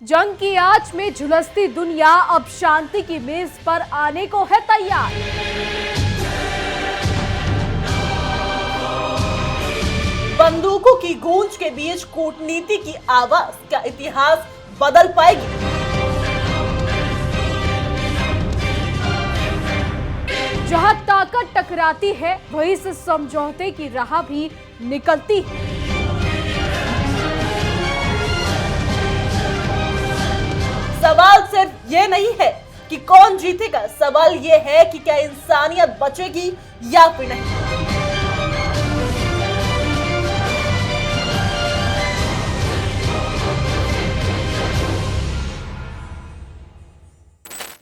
जंग की आंच में झुलसती दुनिया अब शांति की मेज पर आने को है तैयार। बंदूकों की गूंज के बीच कूटनीति की आवाज क्या इतिहास बदल पाएगी? जहां ताकत टकराती है वहीं से समझौते की राह भी निकलती है। सवाल सिर्फ ये नहीं है कि कौन जीतेगा, सवाल ये है कि क्या इंसानियत बचेगी या फिर नहीं।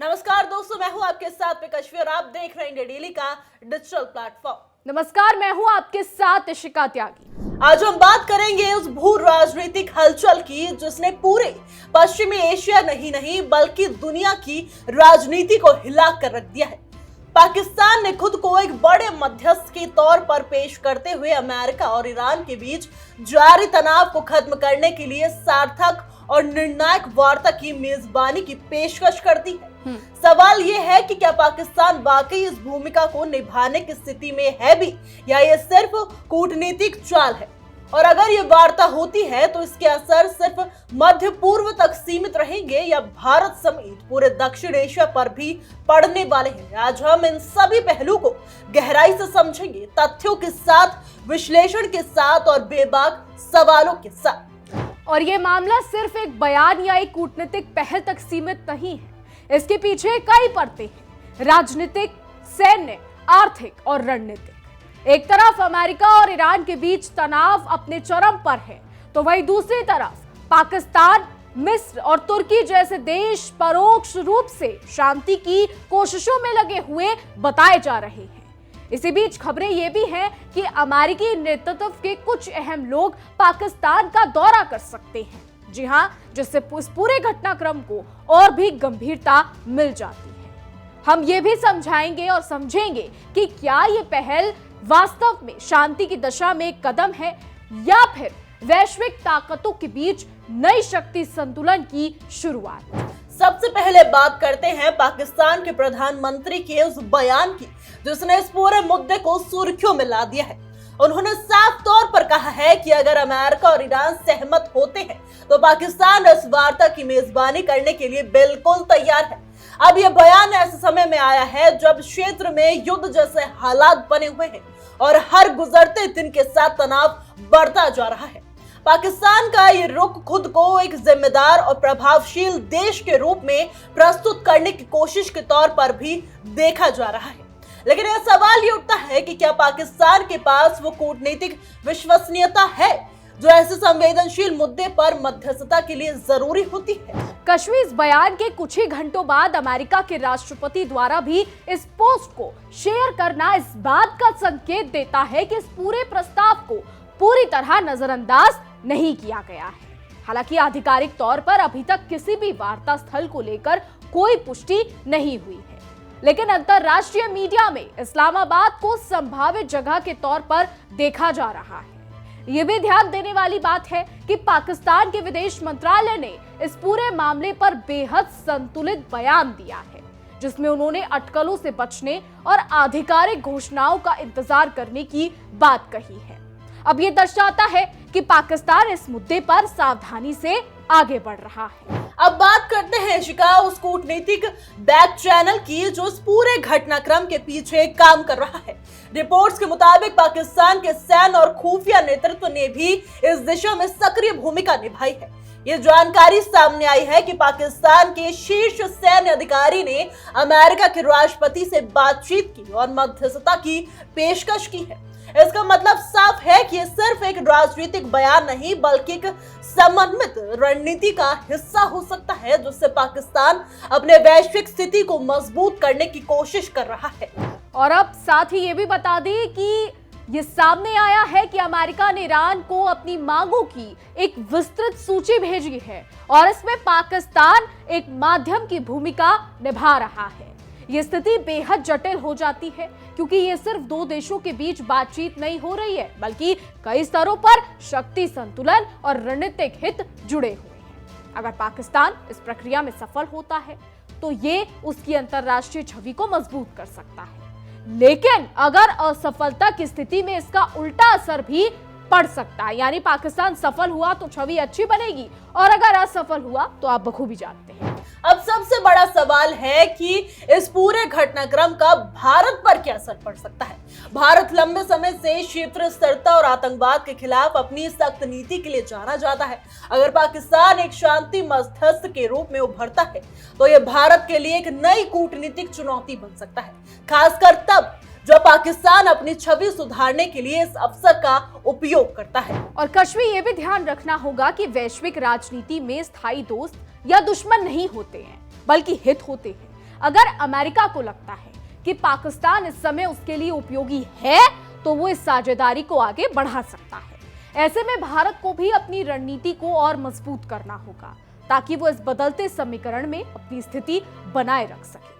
नमस्कार दोस्तों, मैं हूं आपके साथ में कश्मीर और आप देख रहे हैं इंडिया डेली का डिजिटल प्लेटफॉर्म। नमस्कार, मैं हूं आपके साथ इशिका त्यागी। आज हम बात करेंगे उस भू राजनीतिक हलचल की जिसने पूरे पश्चिमी एशिया नहीं बल्कि दुनिया की राजनीति को हिला कर रख दिया है। पाकिस्तान ने खुद को एक बड़े मध्यस्थ के तौर पर पेश करते हुए अमेरिका और ईरान के बीच जारी तनाव को खत्म करने के लिए सार्थक और निर्णायक वार्ता की मेजबानी की पेशकश कर दी है। सवाल ये है कि क्या पाकिस्तान वाकई इस भूमिका को निभाने की स्थिति में है भी, या ये सिर्फ कूटनीतिक चाल है? और अगर ये वार्ता होती है तो इसके असर सिर्फ मध्य पूर्व तक सीमित रहेंगे या भारत समेत पूरे दक्षिण एशिया पर भी पड़ने वाले हैं? आज हम इन सभी पहलू को गहराई से समझेंगे, तथ्यों के साथ, विश्लेषण के साथ और बेबाक सवालों के साथ। और ये मामला सिर्फ एक बयान या एक कूटनीतिक पहल तक सीमित नहीं है। इसके पीछे कई परतें हैं, राजनीतिक, सैन्य, आर्थिक और रणनीतिक। एक तरफ अमेरिका और ईरान के बीच तनाव अपने चरम पर है, तो वहीं दूसरी तरफ पाकिस्तान, मिस्र और तुर्की जैसे देश परोक्ष रूप से शांति की कोशिशों में लगे हुए बताए जा रहे हैं। इसी बीच खबरें ये भी हैं कि अमेरिकी नेतृत्व के कुछ अहम लोग पाकिस्तान का दौरा कर सकते हैं। जी हां, जिससे इस पूरे घटनाक्रम को और भी गंभीरता मिल जाती है। हम ये भी समझाएंगे और समझेंगे कि क्या ये पहल वास्तव में शांति की दिशा में एक कदम है या फिर वैश्विक ताकतों के बीच नई शक्ति संतुलन की शुरुआत। सबसे पहले बात करते हैं पाकिस्तान के प्रधानमंत्री के उस बयान की जिसने इस पूरे मुद्दे को सुर्खियों में ला दिया है। उन्होंने साफ तौर पर कहा है कि अगर अमेरिका और ईरान सहमत होते हैं तो पाकिस्तान इस वार्ता की मेजबानी करने के लिए बिल्कुल तैयार है। अब यह बयान ऐसे समय में आया है जब क्षेत्र में युद्ध जैसे हालात बने हुए हैं और हर गुजरते दिन के साथ तनाव बढ़ता जा रहा है। पाकिस्तान का ये रुख खुद को एक जिम्मेदार और प्रभावशील देश के रूप में प्रस्तुत करने की कोशिश के तौर पर भी देखा जा रहा है। लेकिन यह सवाल ये उठता है कि क्या पाकिस्तान के पास वो कूटनीतिक विश्वसनीयता है जो ऐसे संवेदनशील मुद्दे पर मध्यस्थता के लिए जरूरी होती है? कश्मीर इस बयान के कुछ ही घंटों बाद अमेरिका के राष्ट्रपति द्वारा भी इस पोस्ट को शेयर करना इस बात का संकेत देता है कि इस पूरे प्रस्ताव को पूरी तरह नजरअंदाज नहीं किया गया है। हालांकि आधिकारिक तौर पर अभी तक किसी भी वार्ता स्थल को लेकर कोई पुष्टि नहीं हुई है, लेकिन अंतरराष्ट्रीय मीडिया में इस्लामाबाद को संभावित जगह के तौर पर देखा जा रहा है। ये भी ध्यान देने वाली बात है कि पाकिस्तान के विदेश मंत्रालय ने इस पूरे मामले पर बेहद संतुलित बयान दिया है, जिसमें उन्होंने अटकलों से बचने और आधिकारिक घोषणाओं का इंतजार करने की बात कही है। अब ये दर्शाता है कि पाकिस्तान इस मुद्दे पर सावधानी से आगे बढ़ रहा है। अब बात करते हैं शिका उस कूटनीतिक बैक चैनल की जो इस पूरे घटनाक्रम के पीछे काम कर रहा है। रिपोर्ट्स के मुताबिक पाकिस्तान के सैन्य और खुफिया नेतृत्व ने भी इस दिशा में सक्रिय भूमिका निभाई है। ये जानकारी सामने आई है कि पाकिस्तान के शीर्ष सैन्य अधिकारी ने अमेरिका के राष्ट्रपति से बातचीत की और मध्यस्थता की पेशकश की है। इसका मतलब साफ है कि यह सिर्फ एक राजनीतिक बयान नहीं बल्कि एक समन्वित रणनीति का हिस्सा हो सकता है जिससे पाकिस्तान अपने वैश्विक स्थिति को मजबूत करने की कोशिश कर रहा है। और अब साथ ही ये भी बता दें कि ये सामने आया है कि अमेरिका ने ईरान को अपनी मांगों की एक विस्तृत सूची भेजी है और इसमें पाकिस्तान एक माध्यम की भूमिका निभा रहा है। ये स्थिति बेहद जटिल हो जाती है क्योंकि ये सिर्फ दो देशों के बीच बातचीत नहीं हो रही है बल्कि कई स्तरों पर शक्ति संतुलन और रणनीतिक हित जुड़े हुए हैं। अगर पाकिस्तान इस प्रक्रिया में सफल होता है तो ये उसकी अंतर्राष्ट्रीय छवि को मजबूत कर सकता है, लेकिन अगर असफलता की स्थिति में इसका उल्टा असर भी पड़ सकता है। यानी पाकिस्तान सफल हुआ तो छवि अच्छी बनेगी और अगर असफल हुआ तो आप बखूबी जानते हैं। अब सबसे बड़ा सवाल है कि इस पूरे घटनाक्रम का भारत पर क्या असर पड़ सकता है। भारत लंबे समय से क्षेत्रीय स्थिरता और आतंकवाद के खिलाफ अपनी सख्त नीति के लिए जाना जाता है। अगर पाकिस्तान एक शांति मध्यस्थ के रूप में उभरता है तो यह भारत के लिए एक नई कूटनीतिक चुनौती बन सकता है, खासकर तब जब पाकिस्तान अपनी छवि सुधारने के लिए इस अवसर का उपयोग करता है। और कश्मीर ये भी ध्यान रखना होगा कि वैश्विक राजनीति में स्थायी दोस्त या दुश्मन नहीं होते हैं, बल्कि हित होते हैं। अगर अमेरिका को लगता है कि पाकिस्तान इस समय उसके लिए उपयोगी है तो वो इस साझेदारी को आगे बढ़ा सकता है। ऐसे में भारत को भी अपनी रणनीति को और मजबूत करना होगा ताकि वो इस बदलते समीकरण में अपनी स्थिति बनाए रख सके।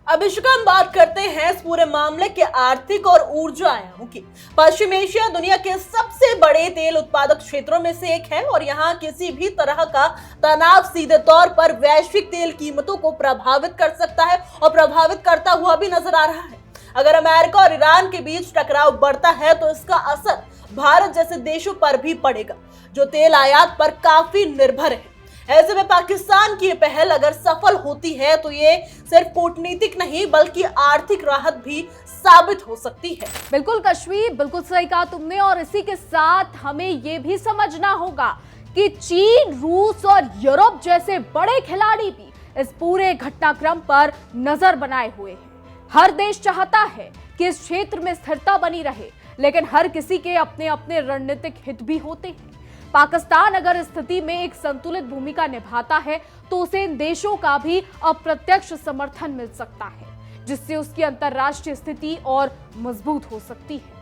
अब इश्क हम बात करते हैं इस पूरे मामले के आर्थिक और ऊर्जा आयामों की। पश्चिम एशिया दुनिया के सबसे बड़े तेल उत्पादक क्षेत्रों में से एक है और यहाँ किसी भी तरह का तनाव सीधे तौर पर वैश्विक तेल कीमतों को प्रभावित कर सकता है और प्रभावित करता हुआ भी नजर आ रहा है। अगर अमेरिका और ईरान के बीच टकराव बढ़ता है तो इसका असर भारत जैसे देशों पर भी पड़ेगा जो तेल आयात पर काफी निर्भर है। ऐसे में पाकिस्तान की पहल अगर सफल होती है तो ये सिर्फ कूटनीतिक नहीं बल्कि आर्थिक राहत भी साबित हो सकती है। बिल्कुल कश्मीर, बिल्कुल सही कहा तुमने। और इसी के साथ हमें ये भी समझना होगा कि चीन, रूस और यूरोप जैसे बड़े खिलाड़ी भी इस पूरे घटनाक्रम पर नजर बनाए हुए हैं। हर देश चाहता है कि इस क्षेत्र में स्थिरता बनी रहे, लेकिन हर किसी के अपने अपने रणनीतिक हित भी होते हैं। पाकिस्तान अगर इस स्थिति में एक संतुलित भूमिका निभाता है तो उसे इन देशों का भी अप्रत्यक्ष समर्थन मिल सकता है, जिससे उसकी अंतर्राष्ट्रीय स्थिति और मजबूत हो सकती है।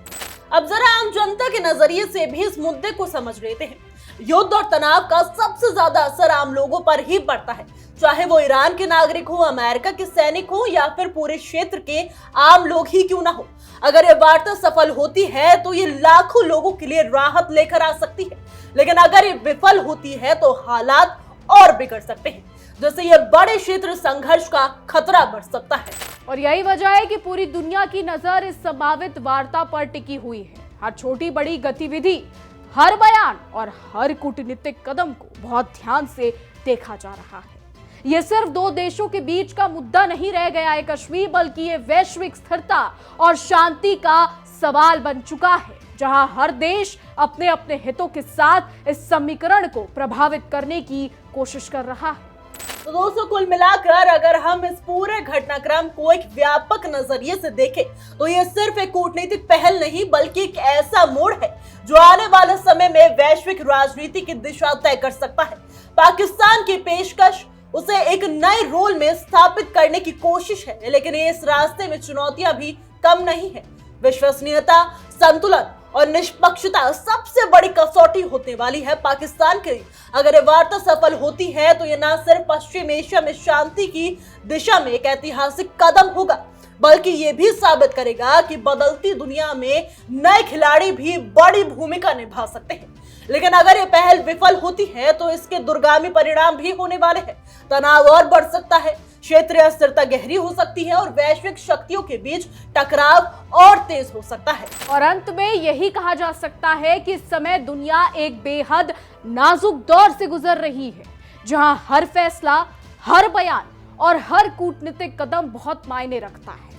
अब जरा आम जनता के नजरिए से भी इस मुद्दे को समझ लेते हैं। युद्ध और तनाव का सबसे ज्यादा असर आम लोगों पर ही पड़ता है, चाहे वो ईरान के नागरिक हो, अमेरिका के सैनिक हो या फिर पूरे क्षेत्र के आम लोग ही क्यों ना हो। अगर ये वार्ता सफल होती है तो ये लाखों लोगों के लिए राहत लेकर आ सकती है, लेकिन अगर ये विफल होती है तो हालात और बिगड़ सकते हैं, जैसे ये बड़े क्षेत्र संघर्ष का खतरा बढ़ सकता है। और यही वजह है कि पूरी दुनिया की नजर इस संभावित वार्ता पर टिकी हुई है। हर छोटी बड़ी गतिविधि, हर बयान और हर कूटनीतिक कदम को बहुत ध्यान से देखा जा रहा है। ये सिर्फ दो देशों के बीच का मुद्दा नहीं रह गया है कश्मीर, बल्कि ये वैश्विक स्थिरता और शांति का सवाल बन चुका है, जहां हर देश अपने अपने हितों के साथ इस समीकरण को प्रभावित करने की कोशिश कर रहा है। तो दोस्तों, कुल मिलाकर अगर हम इस पूरे घटनाक्रम को एक व्यापक नजरिए से देखें तो ये सिर्फ एक कूटनीतिक पहल नहीं बल्कि एक ऐसा मोड़ है जो आने वाले समय में वैश्विक राजनीति की दिशा तय कर सकता है। पाकिस्तान की पेशकश उसे एक नए रोल में स्थापित करने की कोशिश है, लेकिन इस रास्ते में चुनौतियां भी कम नहीं है। विश्वसनीयता, संतुलन और निष्पक्षता सबसे बड़ी कसौटी होने वाली है पाकिस्तान के लिए। अगर ये वार्ता सफल होती है तो ये न सिर्फ पश्चिम एशिया में शांति की दिशा में एक ऐतिहासिक कदम होगा, बल्कि ये भी साबित करेगा कि बदलती दुनिया में नए खिलाड़ी भी बड़ी भूमिका निभा सकते हैं। लेकिन अगर ये पहल विफल होती है तो इसके दूरगामी परिणाम भी होने वाले हैं। तनाव और बढ़ सकता है, क्षेत्रीय अस्थिरता गहरी हो सकती है और वैश्विक शक्तियों के बीच टकराव और तेज हो सकता है। और अंत में यही कहा जा सकता है कि इस समय दुनिया एक बेहद नाजुक दौर से गुजर रही है, जहां हर फैसला, हर बयान और हर कूटनीतिक कदम बहुत मायने रखता है।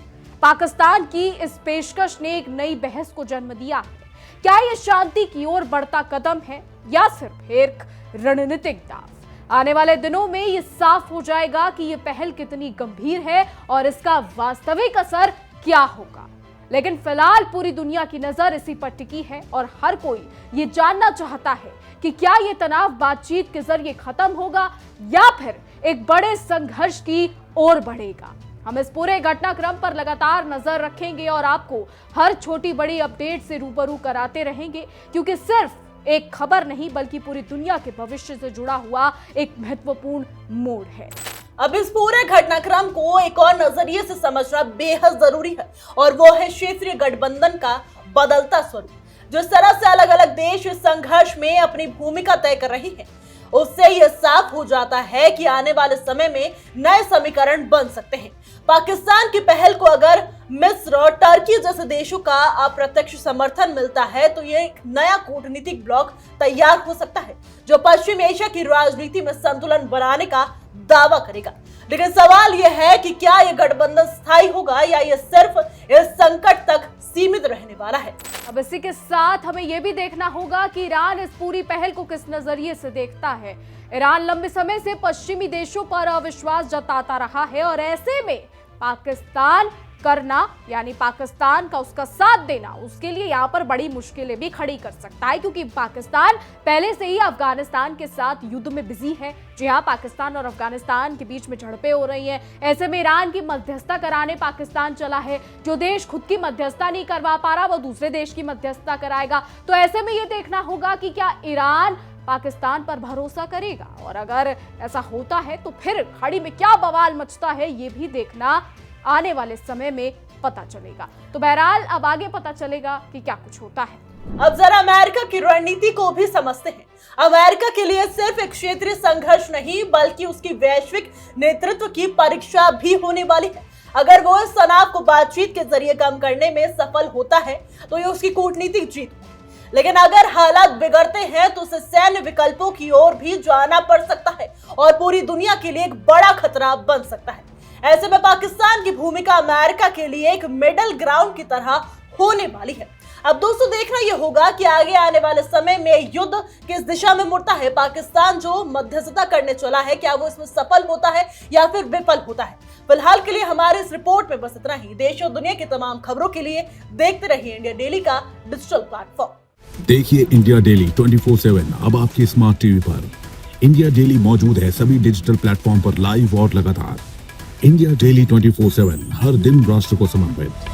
पाकिस्तान की इस पेशकश ने एक नई बहस को जन्म दिया है। क्या ये शांति की ओर बढ़ता कदम है या सिर्फ एक रणनीतिक दांव? आने वाले दिनों में ये साफ हो जाएगा कि ये पहल कितनी गंभीर है और इसका वास्तविक असर क्या होगा। लेकिन फिलहाल पूरी दुनिया की नजर इसी पर टिकी है और हर कोई ये जानना चाहता है कि क्या ये तनाव बातचीत के जरिए खत्म होगा या फिर एक बड़े संघर्ष की ओर बढ़ेगा। हम इस पूरे घटनाक्रम पर लगातार नजर रखेंगे और आपको हर छोटी बड़ी अपडेट से रूबरू कराते रहेंगे, क्योंकि सिर्फ एक खबर नहीं बल्कि पूरी दुनिया के भविष्य से जुड़ा हुआ एक महत्वपूर्ण मोड़ है। अब इस पूरे घटनाक्रम को एक और नजरिए से समझना बेहद जरूरी है और वो है क्षेत्रीय गठबंधन का बदलता स्वरूप। जिस तरह से अलग अलग देश इस संघर्ष में अपनी भूमिका तय कर रही है, उससे यह साफ हो जाता है कि आने वाले समय में नए समीकरण बन सकते हैं। पाकिस्तान की पहल को अगर मिस्र और टर्की जैसे देशों का अप्रत्यक्ष समर्थन मिलता है तो ये एक नया कूटनीतिक ब्लॉक तैयार हो सकता है जो पश्चिम एशिया की राजनीति में संतुलन बनाने का दावा करेगा। लेकिन सवाल यह है कि क्या यह गठबंधन स्थायी होगा या यह सिर्फ इस संकट तक सीमित रहने वाला है। अब इसी के साथ हमें यह भी देखना होगा कि ईरान इस पूरी पहल को किस नजरिए से देखता है। ईरान लंबे समय से पश्चिमी देशों पर अविश्वास जताता रहा है और ऐसे में पाकिस्तान करना यानी पाकिस्तान का उसका साथ देना उसके लिए यहाँ पर बड़ी मुश्किलें भी खड़ी कर सकता है, क्योंकि पाकिस्तान पहले से ही अफगानिस्तान के साथ युद्ध में बिजी है। जी हाँ, पाकिस्तान और अफगानिस्तान के बीच में झड़पें हो रही हैं। ऐसे में ईरान की मध्यस्थता कराने पाकिस्तान चला है। जो देश खुद की मध्यस्थता नहीं करवा पा रहा वो दूसरे देश की मध्यस्थता कराएगा। तो ऐसे में ये देखना होगा कि क्या ईरान पाकिस्तान पर भरोसा करेगा, और अगर ऐसा होता है तो फिर खाड़ी में क्या बवाल मचता है ये भी देखना आने वाले समय में पता चलेगा। तो बहरहाल अब आगे पता चलेगा कि क्या कुछ होता है। अब जरा अमेरिका की रणनीति को भी समझते हैं। अमेरिका के लिए सिर्फ एक क्षेत्रीय संघर्ष नहीं बल्कि उसकी वैश्विक नेतृत्व की परीक्षा भी होने वाली है। अगर वो इस तनाव को बातचीत के जरिए कम करने में सफल होता है तो ये उसकी कूटनीतिक जीत है। लेकिन अगर हालात बिगड़ते हैं तो उसे सैन्य विकल्पों की ओर भी जाना पड़ सकता है और पूरी दुनिया के लिए एक बड़ा खतरा बन सकता है। ऐसे में पाकिस्तान की भूमिका अमेरिका के लिए एक मिडल ग्राउंड की तरह होने वाली है। अब दोस्तों देखना यह होगा कि आगे आने वाले समय में युद्ध किस दिशा में मुड़ता है। पाकिस्तान जो मध्यस्थता करने चला है क्या वो इसमें सफल होता है या फिर विफल होता है। फिलहाल के लिए हमारे इस रिपोर्ट में बस इतना ही। देश और दुनिया की तमाम खबरों के लिए देखते रहिए इंडिया डेली का डिजिटल प्लेटफॉर्म। देखिए इंडिया डेली 24/7 अब आपकी स्मार्ट टीवी पर। इंडिया डेली मौजूद है सभी डिजिटल प्लेटफॉर्म पर लाइव और लगातार। इंडिया डेली 24/7 हर दिन राष्ट्र को समर्पित।